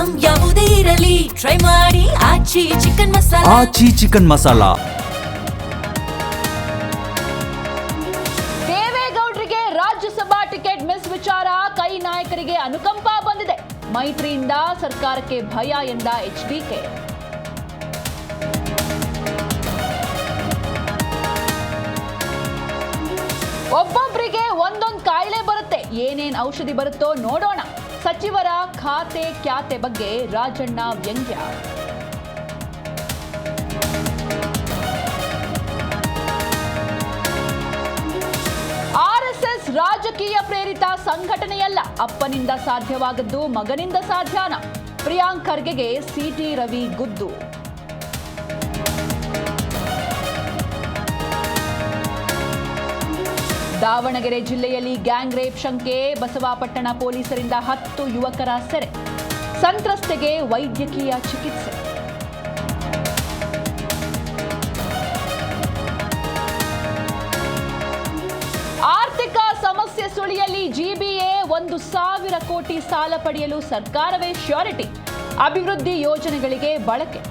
Item ಯಾವುದೇ ಇರಲಿ try ಮಾಡಿ ಆಚಿ ಚಿಕನ್ ಮಸಾಲಾ. ಆಚಿ ಚಿಕನ್ ಮಸಾಲಾ. ದೇವೇಗೌಡರಿಗೆ ರಾಜ್ಯಸಭಾ ಟಿಕೆಟ್ ಮಿಸ್ ವಿಚಾರ ಕೈ ನಾಯಕರಿಗೆ ಅನುಕಂಪ ಬಂದಿದೆ. ಮೈತ್ರಿಯಿಂದ ಸರ್ಕಾರಕ್ಕೆ ಭಯ ಎಂದ ಎಚ್ಡಿಕೆ. ಒಬ್ಬೊಬ್ಬರಿಗೆ ಒಂದೊಂದು ಕಾಯಿಲೆ ಬರುತ್ತೆ, ಏನೇನ್ ಔಷಧಿ ಬರುತ್ತೋ ನೋಡೋಣ. ಸಚಿವರ ಖಾತೆ ಕ್ಯಾತೆ ಬಗ್ಗೆ ರಾಜಣ್ಣ ವ್ಯಂಗ್ಯ. ಆರ್ಎಸ್ಎಸ್ ರಾಜಕೀಯ ಪ್ರೇರಿತ ಸಂಘಟನೆಯಲ್ಲ, ಅಪ್ಪನಿಂದ ಸಾಧ್ಯವಾಗದ್ದು ಮಗನಿಂದ ಸಾಧ್ಯನಾ? ಪ್ರಿಯಾಂಕ್ ಖರ್ಗೆಗೆ ಸಿಟಿ ರವಿ ಗುದ್ದು. ದಾವಣಗೆರೆ ಜಿಲ್ಲೆಯಲ್ಲಿ ಗ್ಯಾಂಗ್ ರೇಪ್ ಶಂಕೆ, ಬಸವಾಪಟ್ಟಣ ಪೊಲೀಸರಿಂದ 10 ಯುವಕರ ಸೆರೆ, ಸಂತ್ರಸ್ತೆಗೆ ವೈದ್ಯಕೀಯ ಚಿಕಿತ್ಸೆ. ಆರ್ಥಿಕ ಸಮಸ್ಯೆ ಸುಳಿಯಲ್ಲಿ ಜಿಬಿಎ 1,000 ಕೋಟಿ ಸಾಲ ಪಡೆಯಲು ಸರ್ಕಾರವೇ ಶ್ಯೂರಿಟಿ, ಅಭಿವೃದ್ಧಿ ಯೋಜನೆಗಳಿಗೆ ಬಳಕೆ.